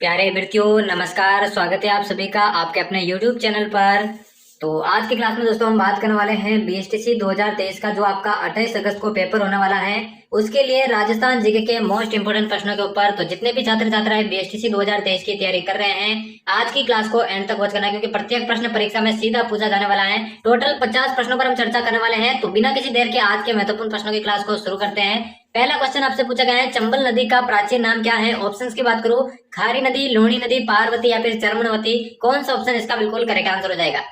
प्यारे विद्यार्थियों, नमस्कार। स्वागत है आप सभी का आपके अपने YouTube चैनल पर। तो आज की क्लास में दोस्तों हम बात करने वाले हैं बीएसटीसी 2023 का जो आपका 28 अगस्त को पेपर होने वाला है, उसके लिए राजस्थान जीके के मोस्ट इंपोर्टेंट प्रश्नों के ऊपर। तो जितने भी छात्र छात्राएं बीएसटीसी 2023 की तैयारी कर रहे हैं, आज की क्लास को एंड तक वॉच करना है, क्योंकि प्रत्येक प्रश्न परीक्षा में सीधा पूछा जाने वाला है। टोटल 50 प्रश्नों पर हम चर्चा करने वाले हैं। तो बिना किसी देर के आज के महत्वपूर्ण प्रश्नों की क्लास को शुरू करते हैं। पहला क्वेश्चन आपसे पूछा गया है, चंबल नदी का प्राचीन नाम क्या है? ऑप्शंस की बात करूं, खारी नदी, लोहनी नदी, पार्वती या फिर चर्मनवती। कौन सा ऑप्शन इसका बिल्कुल करेक्ट आंसर हो जाएगा?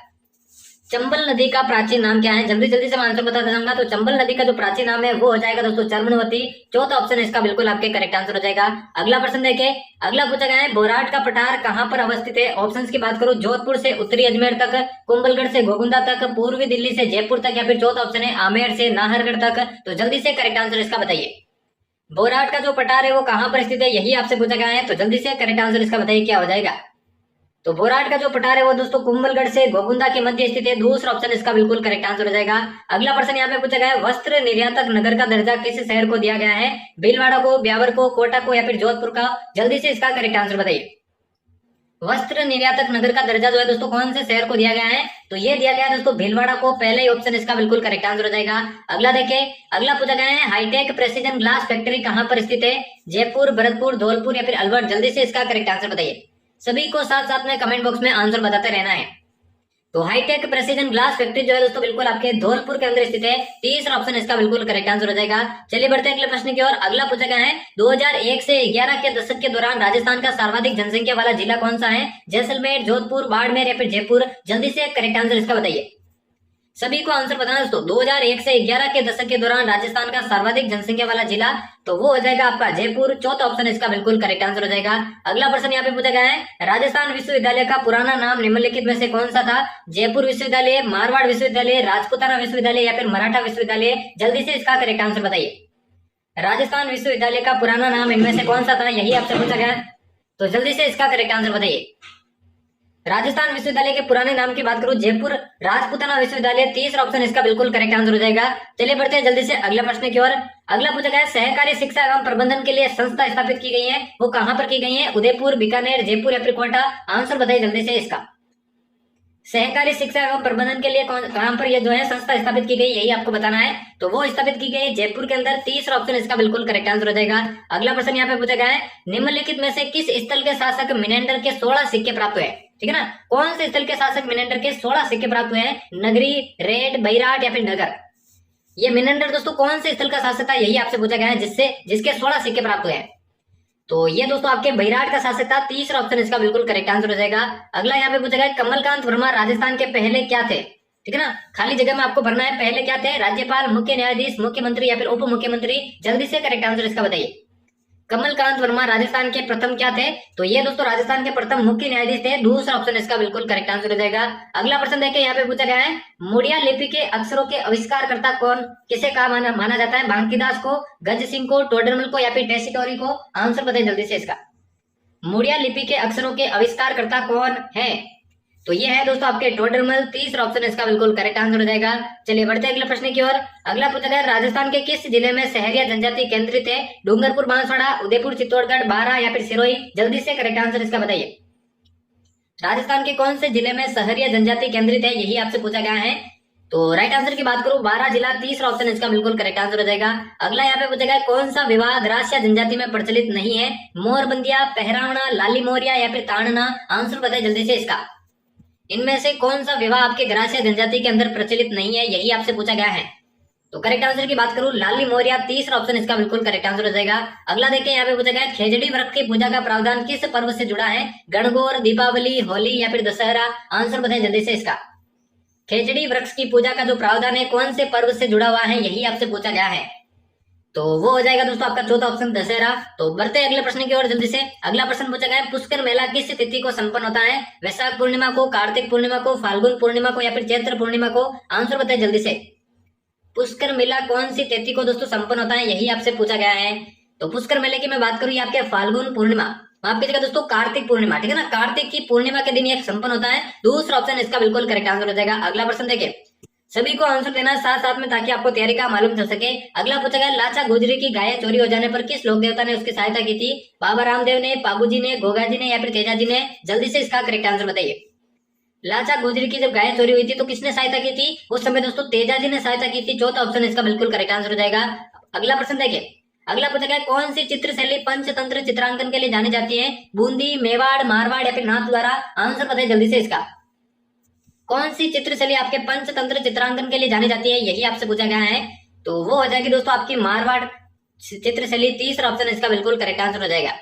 चंबल नदी का प्राचीन नाम क्या है? जल्दी जल्दी से मैं आंसर बता दूंगा। तो चंबल नदी का जो प्राचीन नाम है वो हो जाएगा दोस्तों चर्मनवती। चौथा ऑप्शन इसका बिल्कुल आपके करेक्ट आंसर हो जाएगा। अगला प्रश्न देखें। अगला पूछा गया है, बोराट का पठार कहां पर अवस्थित है? ऑप्शंस की बात करूं, जोधपुर से उत्तरी अजमेर तक, कुंभलगढ़ से गोगुंदा तक, पूर्वी दिल्ली से जयपुर तक, या फिर चौथा ऑप्शन है आमेर से नाहरगढ़ तक। तो जल्दी से करेक्ट आंसर इसका बताइए। बोराट का जो पठार है वो कहां पर स्थित है, यही आपसे पूछा गया है। तो जल्दी से करेक्ट आंसर इसका बताइए क्या हो जाएगा। तो बोराट का जो पठार है वो दोस्तों कुंभलगढ़ से गोगुंदा के मध्य स्थित है। दूसरा ऑप्शन इसका बिल्कुल करेक्ट आंसर हो जाएगा। अगला प्रश्न यहाँ पे पूछा गया है, वस्त्र निर्यातक नगर का दर्जा किस शहर को दिया गया है? भीलवाड़ा को, ब्यावर को, कोटा को, या फिर जोधपुर का? जल्दी से इसका करेक्ट आंसर बताइए। वस्त्र निर्यातक नगर का दर्जा जो है दोस्तों कौन से शहर को दिया गया है? तो ये दिया गया है दोस्तों भीलवाड़ा को। पहले ही ऑप्शन इसका बिल्कुल करेक्ट आंसर हो जाएगा। अगला देखें। अगला पूछा गया है, हाईटेक प्रेसिजन ग्लास फैक्ट्री कहां पर स्थित है? जयपुर, भरतपुर, धौलपुर या फिर अलवर? जल्दी से इसका करेक्ट आंसर बताइए। सभी को साथ साथ में कमेंट बॉक्स में आंसर बताते रहना है। तो हाईटेक प्रेसिजन ग्लास फैक्ट्री जो है दोस्तों बिल्कुल आपके धौलपुर के अंदर स्थित है। तीसरा ऑप्शन इसका बिल्कुल करेक्ट आंसर हो जाएगा। चलिए बढ़ते हैं अगले प्रश्न की ओर। अगला पूछा गया है, 2001 से 11 के दशक के दौरान राजस्थान का सर्वाधिक जनसंख्या वाला जिला कौन सा है? जैसलमेर, जोधपुर, बाड़मेर या फिर जयपुर? जल्दी से करेक्ट आंसर इसका बताइए। सभी को आंसर बताना दोस्तों। 2001 से 11 के दशक के दौरान राजस्थान का सर्वाधिक जनसंख्या वाला जिला तो वो हो जाएगा आपका जयपुर। चौथा ऑप्शन इसका बिल्कुल करेक्ट आंसर हो जाएगा। अगला प्रश्न यहाँ पे पूछा गया है, राजस्थान विश्वविद्यालय का पुराना नाम निम्नलिखित में से कौन सा था? जयपुर विश्वविद्यालय, मारवाड़ विश्वविद्यालय, राजपुताना विश्वविद्यालय या फिर मराठा विश्वविद्यालय? जल्दी से इसका करेक्ट आंसर बताइए। राजस्थान विश्वविद्यालय का पुराना नाम इनमें से कौन सा था, यही आपसे पूछा गया। तो जल्दी से इसका करेक्ट आंसर बताइए। राजस्थान विश्वविद्यालय के पुराने नाम की बात करूं, जयपुर राजपुताना विश्वविद्यालय। तीसरा ऑप्शन इसका बिल्कुल करेक्ट आंसर हो जाएगा। चलिए बढ़ते हैं जल्दी से अगले प्रश्न की ओर। अगला पूछा गया है, सहकारी शिक्षा एवं प्रबंधन के लिए संस्था स्थापित की गई है, वो कहां पर की गई है? उदयपुर, बीकानेर, जयपुर या फिर कोटा? आंसर बताइए जल्दी से इसका। सहकारी शिक्षा एवं प्रबंधन के लिए कहां पर ये जो है संस्था स्थापित की गई, यही आपको बताना है। तो वो स्थापित की गई जयपुर के अंदर। तीसरा ऑप्शन इसका बिल्कुल करेक्ट आंसर हो जाएगा। अगला प्रश्न यहाँ पे पूछा गया है, निम्नलिखित में से किस स्थल के शासक मिनेंडर के 16 सिक्के प्राप्त हुए? ठीक है ना, कौन से स्थल के शासक मिनेंडर के 16 सिक्के प्राप्त हुए हैं? नगरी, रेड, बैराट या फिर नगर? ये मिनेंडर दोस्तों कौन से स्थल का शासक था, यही आपसे पूछा गया है, जिसके 16 सिक्के प्राप्त हुए हैं। तो ये दोस्तों आपके बैराट का शासक था। तीसरा ऑप्शन इसका बिल्कुल करेक्ट आंसर हो जाएगा। अगला यहाँ पे पूछा गया, कमलकांत वर्मा राजस्थान के पहले क्या थे? ठीक है ना, खाली जगह में आपको भरना है। पहले क्या थे? राज्यपाल, मुख्य न्यायाधीश, मुख्यमंत्री या फिर उप मुख्यमंत्री? जल्दी से करेक्ट आंसर इसका बताइए। कमलकांत वर्मा राजस्थान के प्रथम क्या थे? तो ये दोस्तों राजस्थान के प्रथम मुख्य न्यायाधीश थे। दूसरा ऑप्शन इसका बिल्कुल करेक्ट आंसर हो जाएगा। अगला प्रश्न देखिए, यहाँ पे पूछा गया है, मुड़िया लिपि के अक्षरों के आविष्कारकर्ता कौन? किसे कहा माना जाता है? बांकीदास को, गज सिंह को, टोडरमल को या फिर टेसिटोरी को? आंसर बताइए जल्दी से इसका। मुड़िया लिपि के अक्षरों के आविष्कारकर्ता कौन है? तो ये है दोस्तों आपके टोडरमल। तीसरा ऑप्शन इसका बिल्कुल करेक्ट आंसर हो जाएगा। चलिए बढ़ते हैं अगले प्रश्न की ओर। अगला पूछा गया, राजस्थान के किस जिले में सहरिया जनजाति केंद्रित है? डूंगरपुर, बांसवाड़ा, उदयपुर, चित्तौड़गढ़, बारां या फिर सिरोही? जल्दी से करेक्ट आंसर इसका बताइए। राजस्थान के कौन से जिले में सहरिया जनजाति केंद्रित है, यही आपसे पूछा गया है। तो राइट आंसर की बात करूं, बारां जिला। तीसरा ऑप्शन इसका बिल्कुल करेक्ट आंसर हो जाएगा। अगला यहाँ पे पूछा गया, कौन सा विवाह ग्रास्य जनजाति में प्रचलित नहीं है? मोरबंदिया, पहरावना, लाली मोरिया या फिर ताड़ना? आंसर बताइए जल्दी से इसका। इनमें से कौन सा विवाह आपके ग्रास्य जनजाति के अंदर प्रचलित नहीं है, यही आपसे पूछा गया है। तो करेक्ट आंसर की बात करूं, लाली मोरिया। तीसरा ऑप्शन इसका बिल्कुल करेक्ट आंसर हो जाएगा। अगला देखिए, यहाँ पे पूछा गया, खेजड़ी वृक्ष की पूजा का प्रावधान किस पर्व से जुड़ा है? गणगौर, दीपावली, होली या फिर दशहरा? आंसर बताएं जल्दी से इसका। खेजड़ी वृक्ष की पूजा का जो प्रावधान है कौन से पर्व से जुड़ा हुआ है, यही आपसे पूछा गया है। तो वो हो जाएगा दोस्तों आपका चौथा ऑप्शन दशहरा। तो बढ़ते हैं अगले प्रश्न की ओर जल्दी से। अगला प्रश्न पूछा गया है, पुष्कर मेला किस तिथि को संपन्न होता है? वैशाख पूर्णिमा को, कार्तिक पूर्णिमा को, फाल्गुन पूर्णिमा को या फिर चैत्र पूर्णिमा को? आंसर बताइए जल्दी से। पुष्कर मेला कौन सी तिथि को दोस्तों संपन्न होता है, यही आपसे पूछा गया है। तो पुष्कर मेले की मैं बात करूँ, आपके फाल्गुन पूर्णिमा, माफ कीजिएगा दोस्तों, कार्तिक पूर्णिमा, ठीक है ना, कार्तिक की पूर्णिमा के दिन ये संपन्न होता है। दूसरा ऑप्शन इसका बिल्कुल करेक्ट आंसर हो जाएगा। अगला प्रश्न देखिए, सभी को आंसर देना साथ साथ में, ताकि आपको तैयारी का मालूम चल सके। अगला पूछा गया, लाचा गुजरी की गाय चोरी हो जाने पर किस लोक देवता ने उसकी सहायता की थी? बाबा रामदेव ने, बाबू जी ने, गोगा जी ने या फिर तेजा जी ने? जल्दी से इसका करेक्ट आंसर बताइए। लाचा गुजरी की जब गाय चोरी हुई थी तो किसने सहायता की थी? उस समय दोस्तों तेजा जी ने सहायता की थी। चौथा ऑप्शन इसका बिल्कुल करेक्ट आंसर हो जाएगा। अगला प्रश्न देखिए। अगला पूछा गया, कौन सी चित्र शैली पंचतंत्र चित्रांकन के लिए जानी जाती है? बूंदी, मेवाड़, मारवाड़ या फिर नाथ द्वारा? आंसर बताइए जल्दी से इसका। कौन सी चित्र शैली आपके पंचतंत्र चित्रांकन के लिए जानी जाती है, यही आपसे पूछा गया है। तो वो हो जाएगी दोस्तों आपकी मारवाड़ चित्र शैली। तीसरा ऑप्शन इसका बिल्कुल करेक्ट आंसर हो जाएगा।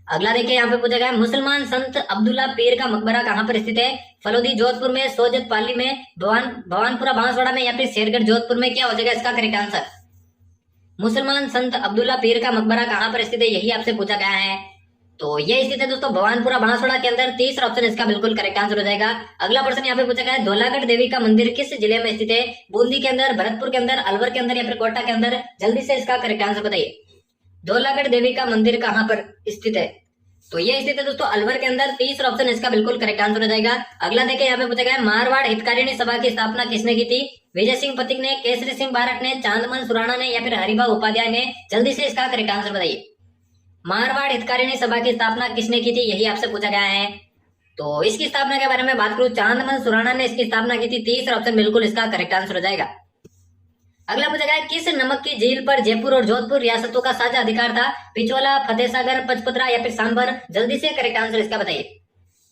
अगला देखिए, यहाँ पे पूछा गया, मुसलमान संत अब्दुल्ला पीर का मकबरा कहाँ पर स्थित है? फलोदी जोधपुर में, सोजत पाली में, भवानपुरा बांसवाड़ा में या फिर शेरगढ़ जोधपुर में? क्या हो जाएगा इसका करेक्ट आंसर? मुसलमान संत अब्दुल्ला पीर का मकबरा कहाँ पर स्थित है, यही आपसे पूछा गया है। तो ये स्थित है दोस्तों भवानपुरा बांसवाड़ा के अंदर। तीसरा ऑप्शन इसका बिल्कुल करेक्ट आंसर हो जाएगा। अगला प्रश्न यहाँ पे पूछा गया है, धौलागढ़ देवी का मंदिर किस जिले में स्थित है? बूंदी के अंदर, भरतपुर के अंदर, अलवर के अंदर या फिर कोटा के अंदर? जल्दी से इसका करेक्ट आंसर बताइए। धौलागढ़ देवी का मंदिर कहाँ पर स्थित है? तो ये स्थित है दोस्तों अलवर के अंदर। तीसरा ऑप्शन इसका बिल्कुल करेक्ट आंसर हो जाएगा। अगला देखिए, यहाँ पे पूछा गया, मारवाड़ हितकारिणी सभा की स्थापना किसने की थी? विजय सिंह पथिक ने, केसरी सिंह बारट ने, चांदमल सुराणा ने या फिर हरिभा उपाध्याय ने? जल्दी से इसका करेक्ट आंसर बताइए। मारवाड़ हितकारिणी सभा की स्थापना किसने की थी, यही आपसे पूछा गया है। तो इसकी स्थापना के बारे में बात करूं, चांदमल सुराणा ने इसकी स्थापना की थी। तीसरा ऑप्शन बिल्कुल इसका करेक्ट आंसर हो जाएगा। अगला पूछा गया, किस नमक की झील पर जयपुर और जोधपुर रियासतों का साझा अधिकार था? पिछोला, फतेहसागर, पचपदरा या फिर सांभर? जल्दी से करेक्ट आंसर इसका बताइए।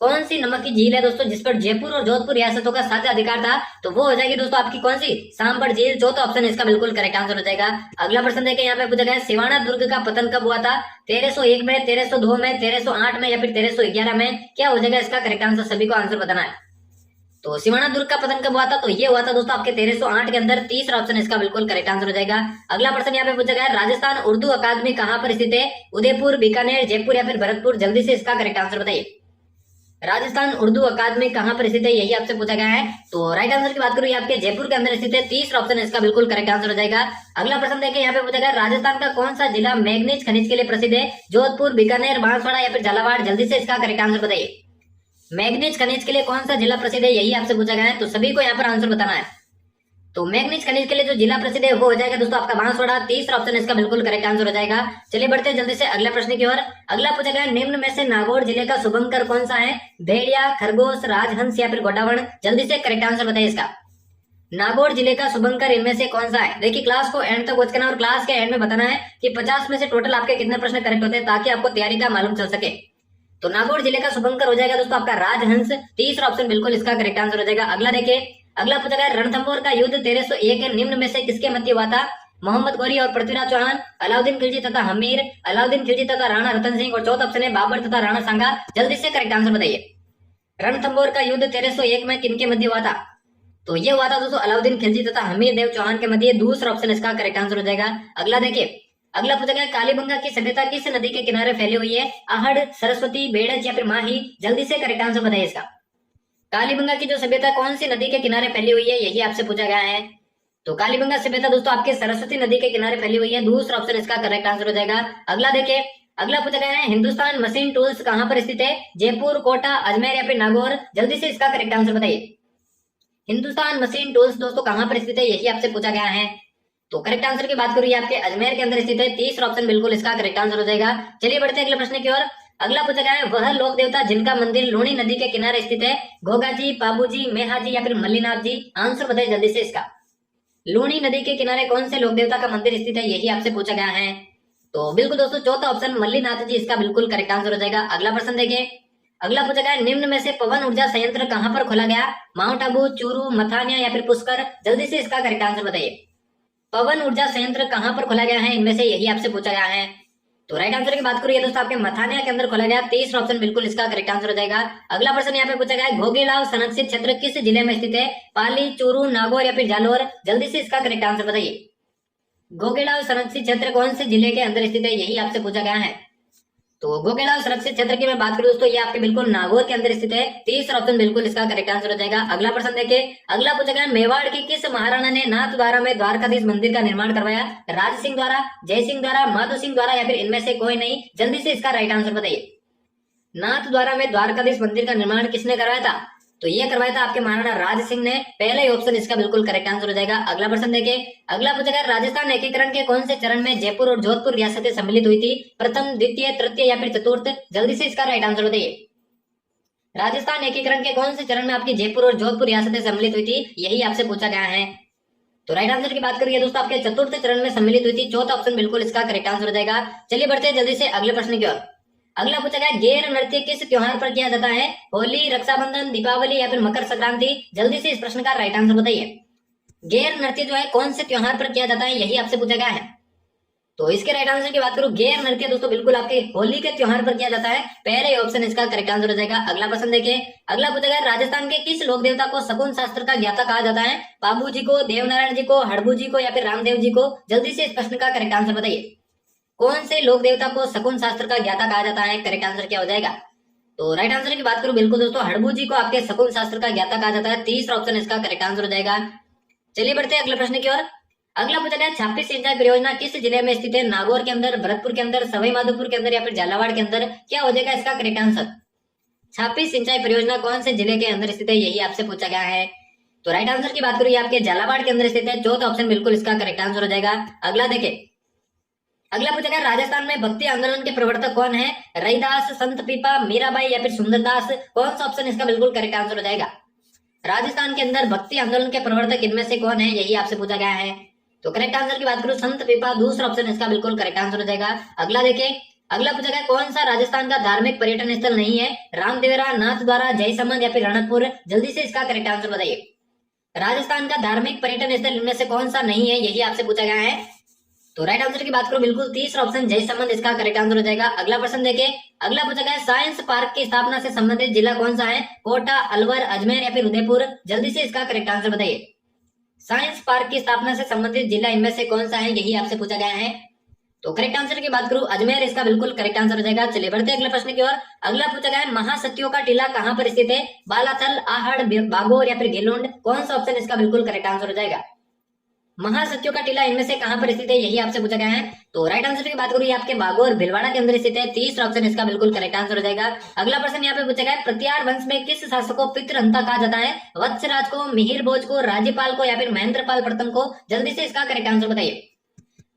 कौन सी नमक की झील है दोस्तों जिस पर जयपुर और जोधपुर रियासतों का साझा अधिकार था? तो वो हो जाएगी दोस्तों आपकी कौन सी? सांभर झील। चौथा ऑप्शन इसका बिल्कुल करेक्ट आंसर हो जाएगा। अगला प्रश्न देखें, यहाँ पे पूछा गया, सिवाना दुर्ग का पतन कब हुआ था? 1301 में, 1302 में, 1308 में या फिर 1311 में? क्या हो जाएगा इसका करेक्ट आंसर? सभी को आंसर बताना है। तो सिवाना दुर्ग का पतन कब हुआ था? तो ये हुआ था दोस्तों आपके 1308 के अंदर। तीसरा ऑप्शन इसका बिल्कुल करेक्ट आंसर हो जाएगा। अगला प्रश्न यहाँ पे पूछा गया, राजस्थान उर्दू अकादमी कहाँ पर स्थित है? उदयपुर, बीकानेर, जयपुर या फिर भरतपुर? जल्दी से इसका करेक्ट आंसर बताइए। राजस्थान उर्दू अकादमी कहाँ पर स्थित है, यही आपसे पूछा गया है। तो राइट आंसर की बात करूँ, आपके जयपुर के अंदर स्थित है। तीसरा ऑप्शन इसका बिल्कुल करेक्ट आंसर हो जाएगा। अगला प्रश्न देखिए, यहाँ पे पूछा गया, राजस्थान का कौन सा जिला मैग्नीज खनिज के लिए प्रसिद्ध है? जोधपुर, बीकानेर, बांसवाड़ा या फिर झालावाड़? जल्दी से इसका करेक्ट आंसर बताइए। मैग्नीज खनिज के लिए कौन सा जिला प्रसिद्ध है, यही आपसे पूछा गया है। तो सभी को यहाँ पर आंसर बताना है। तो मैग्नीज खनिज के लिए जो जिला प्रसिद्ध है वो हो जाएगा दोस्तों आपका बांसवाड़ा। तीसरा ऑप्शन इसका बिल्कुल करेक्ट आंसर हो जाएगा। चलिए बढ़ते हैं जल्दी से अगले प्रश्न की ओर। अगला पूछा गया, निम्न में से नागौर जिले का शुभंकर कौन सा है? भेड़िया, खरगोश, राजहंस या फिर गोडावण? जल्दी से करेक्ट आंसर बताइए इसका। नागौर जिले का शुभंकर इनमें से कौन सा है? देखिए क्लास को एंड तक वॉच करना और क्लास के एंड में बताना है कि 50 में से टोटल आपके कितने प्रश्न करेक्ट होते हैं, ताकि आपको तैयारी का मालूम चल सके। तो नागौर जिले का शुभंकर हो जाएगा दोस्तों आपका राजहंस। तीसरा ऑप्शन बिल्कुल इसका करेक्ट आंसर हो जाएगा। अगला देखिए, अगला पूछा गया, रणथंभौर का युद्ध 1301 के निम्न में से किसके मध्य हुआ था? मोहम्मद गौरी और पृथ्वीराज चौहान, अलाउद्दीन खिलजी तथा हमीर, अलाउद्दीन खिलजी तथा राणा रतन सिंह और चौथा ऑप्शन है बाबर तथा राणा सांगा। जल्दी से करेक्ट आंसर बताइए। रणथंभौर का युद्ध 1301 में किनके मध्य हुआ था? तो ये हुआ था दोस्तों अलाउद्दीन खिलजी तथा हमीर देव चौहान के मध्य। दूसरा ऑप्शन इसका करेक्ट आंसर हो जाएगा। अगला देखिए, अगला पूछा गया, कालीबंगा की सभ्यता किस नदी के किनारे फैली हुई है? आहड़, सरस्वती, बेड़ज या फिर माही? जल्दी से करेक्ट आंसर बताइए इसका। कालीबंगा की जो सभ्यता कौन सी नदी के किनारे फैली हुई है, यही आपसे पूछा गया है। तो कालीबंगा सभ्यता दोस्तों आपके सरस्वती नदी के किनारे फैली हुई है। दूसरा ऑप्शन इसका करेक्ट आंसर हो जाएगा। अगला देखिए, अगला पूछा गया है, हिंदुस्तान मशीन टूल्स कहाँ पर स्थित है? जयपुर, कोटा, अजमेर या फिर नागौर? जल्दी से इसका करेक्ट आंसर बताइए। हिंदुस्तान मशीन टूल्स दोस्तों कहाँ पर स्थित है, यही आपसे पूछा गया है। तो करेक्ट आंसर की बात करूँ, आपके अजमेर के अंदर स्थित है। तीसरा ऑप्शन बिल्कुल इसका करेक्ट आंसर हो जाएगा। चलिए बढ़ते हैं अगले प्रश्न की ओर। अगला पूछा गया है, वह लोक देवता जिनका मंदिर लूणी नदी के किनारे स्थित है? घोगा जी, पाबू जी, मेहा जी या फिर मल्लीनाथ जी? आंसर बताइए जल्दी से इसका। लूणी नदी के किनारे कौन से लोक देवता का मंदिर स्थित है, यही आपसे पूछा गया है। तो बिल्कुल दोस्तों चौथा ऑप्शन मल्लीनाथ जी इसका बिल्कुल करेक्ट आंसर हो जाएगा। अगला प्रश्न देखिए, अगला पूछा गया, निम्न में से पवन ऊर्जा संयंत्र कहाँ पर खोला गया? माउंट आबू, चूरू, मथानिया या फिर पुष्कर? जल्दी से इसका करेक्ट आंसर बताइए। पवन ऊर्जा संयंत्र कहाँ पर खोला गया है, इनमें से यही आपसे पूछा गया है। तो राइट आंसर की बात करिए दोस्तों आपके मथानिया के अंदर खोला गया। तीसरा ऑप्शन बिल्कुल इसका करेक्ट आंसर हो जाएगा। अगला प्रश्न यहाँ पे पूछा गया है, घोगेलाव संरक्षित क्षेत्र किस जिले में स्थित है? पाली, चूरू, नागौर या फिर जालोर? जल्दी से इसका करेक्ट आंसर बताइए। घोगेलाव संरक्षित क्षेत्र कौन से जिले के अंदर स्थित है, यही आपसे पूछा गया है। तो घोगेलाव सुरक्षित क्षेत्र की मैं बात करूं दोस्तों, ये आपके बिल्कुल नागौर के अंदर स्थित है। तीसरा ऑप्शन बिल्कुल इसका करेक्ट आंसर हो जाएगा। अगला प्रश्न देखिए, अगला पूछा गया, मेवाड़ की किस महाराणा ने नाथद्वारा में द्वारकाधीश मंदिर का निर्माण करवाया? राज सिंह द्वारा, जय सिंह द्वारा, माधो सिंह द्वारा या फिर इनमें से कोई नहीं? जल्दी से इसका राइट आंसर बताइए। नाथद्वारा में द्वारकाधीश मंदिर का निर्माण किसने करवाया था? तो ये करवाया था आपके महाराणा राज सिंह ने। पहला ही ऑप्शन इसका बिल्कुल करेक्ट आंसर हो जाएगा। अगला प्रश्न देखिए, अगला पूछा गया राजस्थान एकीकरण के कौन से चरण में जयपुर और जोधपुर रियासतें सम्मिलित हुई थी? प्रथम, द्वितीय, तृतीय या फिर चतुर्थ? जल्दी से इसका राइट आंसर बताइए। राजस्थान एकीकरण के कौन से चरण में आपकी जयपुर और जोधपुर रियासतें सम्मिलित हुई थी, यही आपसे पूछा गया है। तो राइट आंसर की बात करिए दोस्तों, आपके चतुर्थ चरण में सम्मिलित हुई थी। चौथा ऑप्शन बिल्कुल इसका करेक्ट आंसर हो जाएगा। चलिए बढ़ते हैं जल्दी से अगले प्रश्न की ओर। अगला पूछा गया गेर नृत्य किस त्योहार पर किया जाता है? होली, रक्षाबंधन, दीपावली या फिर मकर संक्रांति? जल्दी से इस प्रश्न का राइट आंसर बताइए। गेर नृत्य जो है कौन से त्योहार पर किया जाता है, यही आपसे पूछा गया है। तो इसके राइट आंसर की बात करूं, गेर नृत्य दोस्तों बिल्कुल आपके होली के त्योहार पर किया जाता है। पहले ऑप्शन इसका करेक्ट आंसर हो जाएगा। अगला प्रश्न देखिए, अगला पूछा गया राजस्थान के किस लोक देवता को शकुन शास्त्र का ज्ञाता कहा जाता है? बाबू जी को, देवनारायण जी को, हड़बू जी को या फिर रामदेव जी को? जल्दी से इस प्रश्न का करेक्ट आंसर बताइए। कौन से लोक देवता को शकुन शास्त्र का ज्ञाता कहा जाता है? करेक्ट आंसर क्या हो जाएगा? तो राइट आंसर की बात करूं, बिल्कुल दोस्तों हड़बू जी को आपके शकुन शास्त्र का ज्ञाता कहा जाता है। तीसरा ऑप्शन इसका करेक्ट आंसर हो जाएगा। चलिए बढ़ते हैं अगले प्रश्न की ओर। अगला पूछा गया छापी सिंचाई परियोजना किस जिले में स्थित है? नागौर के अंदर, भरतपुर के अंदर, सवाई माधोपुर के अंदर या फिर झालावाड़ के अंदर? क्या हो जाएगा इसका करेक्ट आंसर? छापी सिंचाई परियोजना कौन से जिले के अंदर स्थित है, यही आपसे पूछा गया है। तो राइट आंसर की बात करूं, ये आपके झालावाड़ के अंदर स्थित है। चौथा ऑप्शन बिल्कुल इसका करेक्ट आंसर हो जाएगा। अगला देखें, अगला पूछा गया राजस्थान में भक्ति आंदोलन के प्रवर्तक कौन है? रैदास, संत पीपा, मीराबाई या फिर सुंदरदास? कौन सा ऑप्शन इसका बिल्कुल करेक्ट आंसर हो जाएगा? राजस्थान के अंदर भक्ति आंदोलन के प्रवर्तक इनमें से कौन है, यही आपसे पूछा गया है। तो करेक्ट आंसर की बात करूं, संत पीपा दूसरा ऑप्शन इसका बिल्कुल करेक्ट आंसर हो जाएगा। अगला देखें, अगला पूछा गया कौन सा राजस्थान का धार्मिक पर्यटन स्थल नहीं है? रामदेवरा, नाथद्वारा, जयसमंद या फिर रणकपुर? जल्दी से इसका करेक्ट आंसर बताइए। राजस्थान का धार्मिक पर्यटन स्थल इनमें से कौन सा नहीं है, यही आपसे पूछा गया है। तो राइट आंसर की बात करो, बिल्कुल तीसरा ऑप्शन जयसमंद इसका करेक्ट आंसर हो जाएगा। अगला प्रश्न देखिए, अगला पूछा गया साइंस पार्क की स्थापना से संबंधित जिला कौन सा है? कोटा, अलवर, अजमेर या फिर उदयपुर? जल्दी से इसका करेक्ट आंसर बताइए। साइंस पार्क की स्थापना से संबंधित जिला इनमें से कौन सा है, यही आपसे पूछा गया है। तो करेक्ट आंसर की बात करूं, अजमेर इसका बिल्कुल करेक्ट आंसर हो जाएगा। चलिए बढ़ते हैं अगले प्रश्न की ओर। अगला पूछा गया है महासतियों का टीला कहां पर स्थित है? बालाथल, आहड़, बागोर या फिर गेलुंड? कौन सा ऑप्शन इसका बिल्कुल करेक्ट आंसर हो जाएगा? महासतियों का टीला इनमें से कहां पर स्थित है, यही आपसे पूछा गया है। तो राइट आंसर की बात करूं, आपके बागोर भिलवाड़ा के अंदर स्थित है। तीसरा ऑप्शन इसका बिल्कुल करेक्ट आंसर हो जाएगा। अगला प्रश्न यहाँ पे पूछा गया प्रत्यार वंश में किस शासक को पितृहंता कहा जाता है? वत्सराज को, मिहिर भोज को, राज्यपाल को या फिर महेंद्रपाल प्रथम को? जल्दी से इसका करेक्ट आंसर बताइए।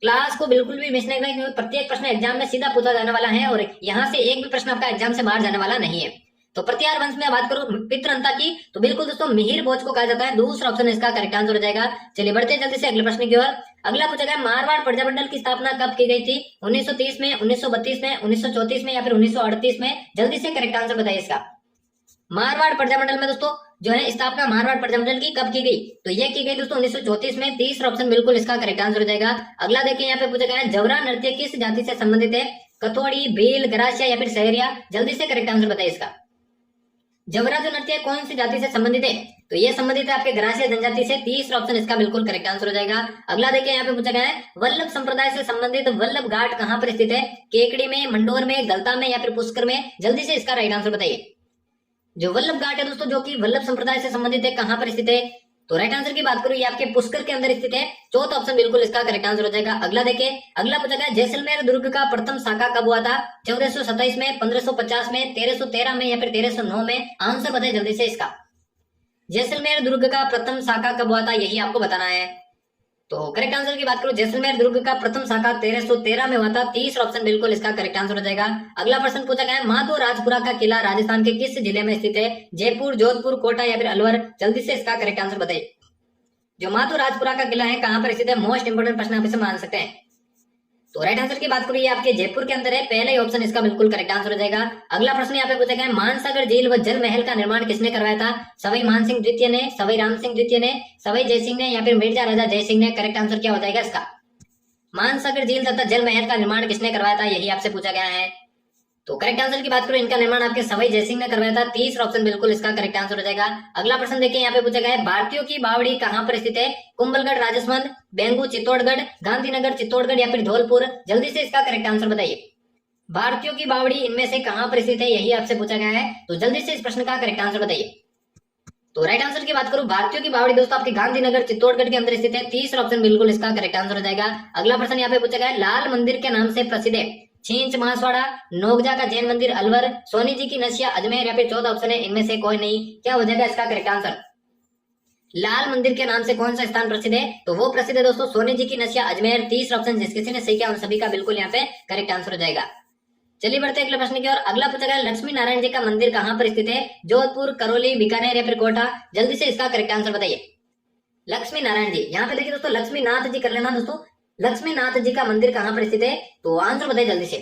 क्लास को बिल्कुल भी मिस नहीं करना, क्योंकि प्रत्येक प्रश्न एग्जाम में सीधा पूछा जाने वाला है और यहाँ से एक भी प्रश्न आपका एग्जाम से बाहर जाने वाला नहीं है। तो प्रत्यार वंश में बात करूं पितृहंता की, तो बिल्कुल दोस्तों मिहिर भोज को कहा जाता है। दूसरा ऑप्शन इसका करेक्ट आंसर हो जाएगा। चलिए बढ़ते हैं जल्दी से अगले प्रश्न की ओर। अगला पूछा गया मारवाड़ प्रजामंडल की स्थापना कब की गई थी? 1930 में, 1932 में, 1934 में या फिर 1938 में? जल्दी से करेक्ट आंसर बताइए इसका। मारवाड़ प्रजामंडल में दोस्तों जो है स्थापना मारवाड़ प्रजामंडल की कब की गई? तो ये की गई दोस्तों 1934 में। तीसरा ऑप्शन बिल्कुल इसका करेक्ट आंसर हो जाएगा। अगला देखिए, यहाँ पे पूछा गया है जवरा नृत्य किस जाति से संबंधित है? कथोड़ी, भील, गरासिया या फिर सहरिया? जल्दी से करेक्ट आंसर बताइए इसका। जवरा जो नृत्य कौन सी जाति से संबंधित है? तो ये संबंधित है आपके गरासिया जनजाति से। तीसरा ऑप्शन इसका बिल्कुल करेक्ट आंसर हो जाएगा। अगला देखिए, यहाँ पे पूछा गया है वल्लभ संप्रदाय से संबंधित वल्लभ घाट कहां पर स्थित है? केकड़ी में, मंडोर में, गलता में या फिर पुष्कर में? जल्दी से इसका राइट आंसर बताइए। जो वल्लभ घाट है दोस्तों जो कि वल्लभ संप्रदाय से संबंधित है, कहां पर स्थित है? तो राइट आंसर की बात करूं, ये आपके पुष्कर के अंदर स्थित है। चौथा ऑप्शन बिल्कुल इसका करेक्ट आंसर हो जाएगा। अगला देखिए, अगला पूछा गया जैसलमेर दुर्ग का प्रथम शाखा कब हुआ था? 1427 में, 1550 में, 1313 में या फिर 1309 में? आंसर बताइए जल्दी से इसका। जैसलमेर दुर्ग का प्रथम शाखा कब हुआ था, यही आपको बताना है। तो करेक्ट आंसर की बात करूं, जैसलमेर दुर्ग का प्रथम शाखा 1313 में हुआ था। तीसरा ऑप्शन बिल्कुल इसका करेक्ट आंसर हो जाएगा। अगला प्रश्न पूछा गया है माधो राजपुरा का किला राजस्थान के किस जिले में स्थित है? जयपुर, जोधपुर, कोटा या फिर अलवर? जल्दी से इसका करेक्ट आंसर बताइए। जो माधो राजपुरा का किला है कहां पर स्थित है? मोस्ट इंपोर्टेंट प्रश्न आप इसे मान सकते हैं। तो राइट आंसर की बात करिए, आपके जयपुर के अंदर है। पहले ही ऑप्शन इसका बिल्कुल करेक्ट आंसर हो जाएगा। अगला प्रश्न यहाँ पे पूछा गया मानसागर झील व जल महल का निर्माण किसने करवाया था? सवाई मानसिंह द्वितीय ने, सवाई राम सिंह द्वितीय ने, सवाई जयसिंह ने या फिर मिर्जा राजा जयसिंह ने? करेक्ट आंसर क्या हो जाएगा इसका? मानसागर झील तथा जल महल का निर्माण किसने करवाया था, यही आपसे पूछा गया है। तो करेक्ट आंसर की बात करूं, इनका निर्माण आपके सवाई जयसिंह ने करवाया था। तीसरा ऑप्शन बिल्कुल इसका करेक्ट आंसर हो जाएगा। अगला प्रश्न देखिए, यहाँ पे पूछा गया है भारतीयों की बावड़ी कहां पर स्थित है? कुंभलगढ़ राजसमंद, बेंगू चित्तौड़गढ़, गांधीनगर चित्तौड़गढ़ या फिर धौलपुर? जल्दी से इसका करेक्ट आंसर बताइए। भारतीयों की बावड़ी इनमें से कहां पर स्थित है, यही आपसे पूछा गया है। तो जल्दी से इस प्रश्न का करेक्ट आंसर बताइए। तो राइट आंसर की बात करूं, भारतीयों की बावड़ी दोस्तों आपके गांधीनगर चित्तौड़गढ़ के अंदर स्थित है। तीसरा ऑप्शन बिल्कुल इसका करेक्ट आंसर हो जाएगा। अगला प्रश्न यहाँ पे पूछा गया है लाल मंदिर के नाम से प्रसिद्ध है छींच महासवाड़ा, नोगजा का जैन मंदिर अलवर, सोनी जी की नशिया अजमेर, या फिर चौथा ऑप्शन है इनमें से कोई नहीं। क्या हो जाएगा इसका करेक्ट आंसर? लाल मंदिर के नाम से कौन सा स्थान प्रसिद्ध है? तो वो प्रसिद्ध है दोस्तों सोनी जी की नशिया अजमेर। तीसरा ऑप्शन जिस किसी ने सही किया उन सभी का बिल्कुल यहाँ पे करेक्ट आंसर हो जाएगा। चलिए बढ़ते हैं अगले प्रश्न की ओर। अगला पूछा गया लक्ष्मी नारायण जी का मंदिर कहाँ पर स्थित है? जोधपुर, करौली, बीकानेर या फिर कोटा? जल्दी से इसका करेक्ट आंसर बताइए। लक्ष्मी नारायण जी, यहाँ पे देखिए दोस्तों लक्ष्मी नाथ जी कर लेना दोस्तों। लक्ष्मी नाथ जी का मंदिर कहाँ पर स्थित है? तो आंसर बताइए जल्दी से।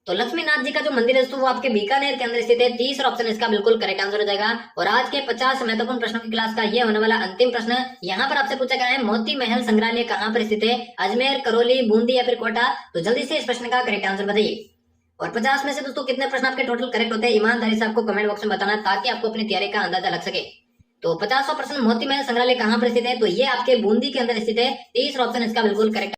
तो लक्ष्मी नाथ जी का जो मंदिर है दोस्तों वो आपके बीकानेर के अंदर स्थित है। तीसरा ऑप्शन इसका बिल्कुल करेक्ट आंसर हो जाएगा। और आज के 50 महत्वपूर्ण प्रश्नों की क्लास का ये होने वाला अंतिम प्रश्न, यहाँ पर आपसे पूछा गया है मोती महल संग्रहालय कहाँ पर स्थित है? अजमेर, करौली, बूंदी या फिर कोटा? तो जल्दी से इस प्रश्न का करेक्ट आंसर बताइए। और 50 में से दोस्तों कितने प्रश्न आपके टोटल करेक्ट होते हैं ईमानदारी से आपको कमेंट बॉक्स में बताना, ताकि आपको अपनी तैयारी का अंदाजा लग सके। तो 50वां प्रश्न मोती महल संग्रहालय कहाँ पर स्थित है? तो ये आपके बूंदी के अंदर स्थित है। तीसरा ऑप्शन इसका बिल्कुल करेक्ट